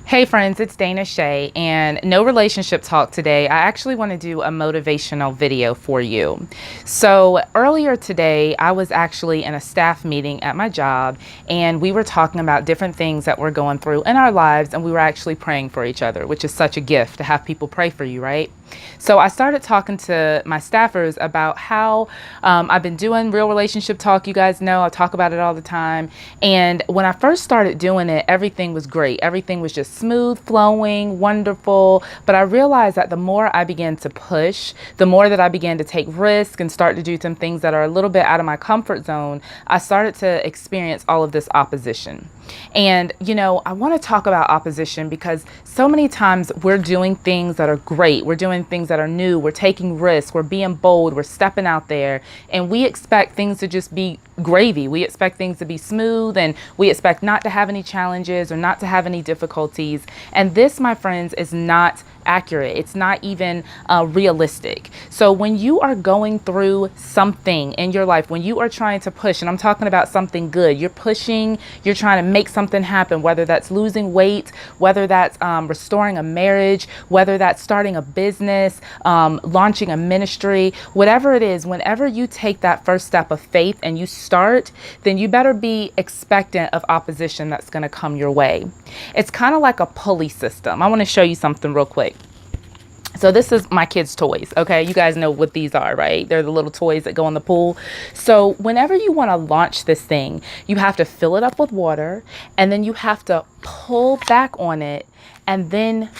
Hey friends, it's Dana Shay, and no relationship talk today. I actually want to do a motivational video for you. So earlier today, I was actually in a staff meeting at my job, and we were talking about different things that we're going through in our lives, and we were actually praying for each other, which is such a gift to have people pray for you, right? So I started talking to my staffers about how I've been doing real relationship talk. You guys know I talk about it all the time. And when I first started doing it, everything was great. Everything was just smooth, flowing, wonderful. But I realized that the more I began to push, the more that I began to take risks and start to do some things that are a little bit out of my comfort zone, I started to experience all of this opposition. And, I want to talk about opposition because so many times we're doing things that are great. We're doing things that are new. We're taking risks. We're being bold. We're stepping out there, and we expect things to just be gravy. We expect things to be smooth, and we expect not to have any challenges or not to have any difficulties. And this, my friends, is not accurate. It's not even realistic. So when you are going through something in your life, when you are trying to push, and I'm talking about something good, you're pushing, you're trying to make something happen, whether that's losing weight, whether that's restoring a marriage, whether that's starting a business, launching a ministry, whatever it is, whenever you take that first step of faith and you start, then you better be expectant of opposition that's going to come your way. It's kind of like a pulley system. I want to show you something real quick. So this is my kids' toys, okay? You guys know what these are, right? They're the little toys that go in the pool. So whenever you want to launch this thing, you have to fill it up with water, and then you have to pull back on it, and then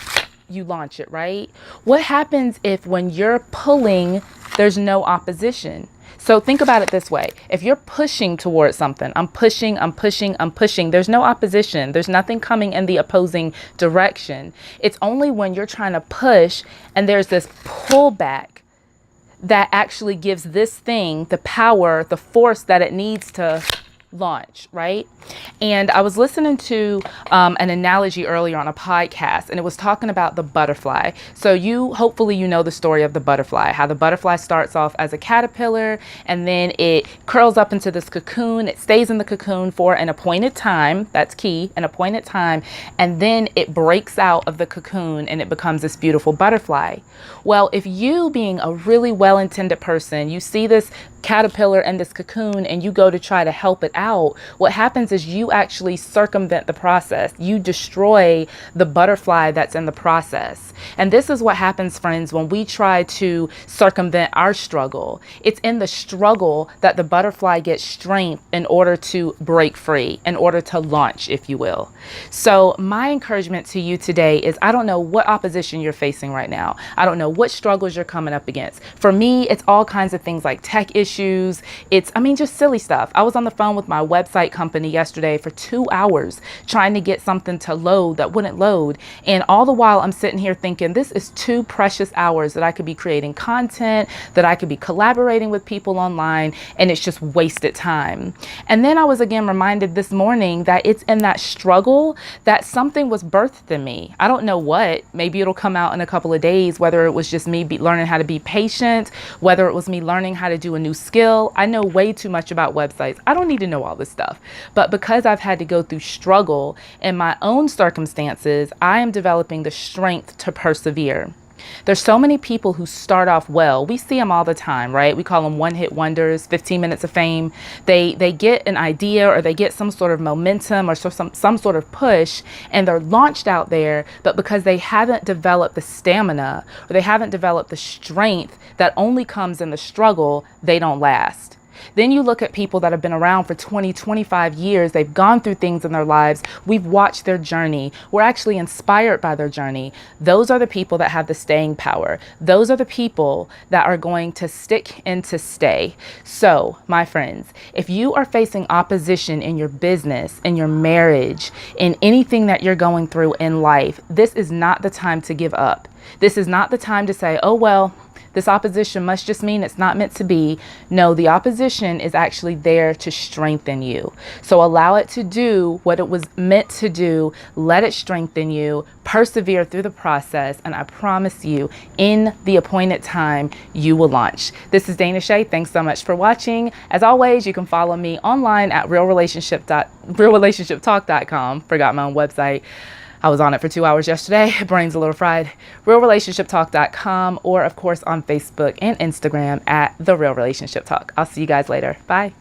you launch it, right? What happens if when you're pulling, there's no opposition? So think about it this way. If you're pushing towards something, I'm pushing, there's no opposition. There's nothing coming in the opposing direction. It's only when you're trying to push and there's this pullback that actually gives this thing the power, the force that it needs to launch, right? And I was listening to an analogy earlier on a podcast, and it was talking about the butterfly. So hopefully you know the story of the butterfly, how the butterfly starts off as a caterpillar, and then it curls up into this cocoon. It stays in the cocoon for an appointed time. That's key, an appointed time. And then it breaks out of the cocoon and it becomes this beautiful butterfly. Well, if you, being a really well-intended person, you see this caterpillar in this cocoon and you go to try to help it out, what happens is you actually circumvent the process. You destroy the butterfly that's in the process. And this is what happens, friends, when we try to circumvent our struggle. It's in the struggle that the butterfly gets strength in order to break free, in order to launch, if you will. So my encouragement to you today is, I don't know what opposition you're facing right now. I don't know what struggles you're coming up against. For me, it's all kinds of things like tech issues. It's just silly stuff. I was on the phone with my website company yesterday for 2 hours trying to get something to load that wouldn't load. And all the while I'm sitting here thinking, this is 2 precious hours that I could be creating content, that I could be collaborating with people online, and it's just wasted time. And then I was again reminded this morning that it's in that struggle that something was birthed in me. I don't know what. Maybe it'll come out in a couple of days, whether it was just me learning how to be patient, whether it was me learning how to do a new skill. I know way too much about websites. I don't need to know all this stuff. But because I've had to go through struggle in my own circumstances, I am developing the strength to persevere. There's so many people who start off well. We see them all the time, right? We call them one-hit wonders, 15 minutes of fame. They get an idea, or they get some sort of momentum or some sort of push, and they're launched out there. But because they haven't developed the stamina, or they haven't developed the strength that only comes in the struggle, they don't last. Then you look at people that have been around for 20, 25 years. They've gone through things in their lives. We've watched their journey. We're actually inspired by their journey. Those are the people that have the staying power. Those are the people that are going to stick and to stay. So, my friends, if you are facing opposition in your business, in your marriage, in anything that you're going through in life, this is not the time to give up. This is not the time to say, oh, well, this opposition must just mean it's not meant to be. No, the opposition is actually there to strengthen you. So allow it to do what it was meant to do. Let it strengthen you. Persevere through the process. And I promise you, in the appointed time, you will launch. This is Dana Shay. Thanks so much for watching. As always, you can follow me online at realrelationshiptalk.com. Forgot my own website. I was on it for 2 hours yesterday. Brain's a little fried. realrelationshiptalk.com, or of course on Facebook and Instagram at The Real Relationship Talk. I'll see you guys later. Bye.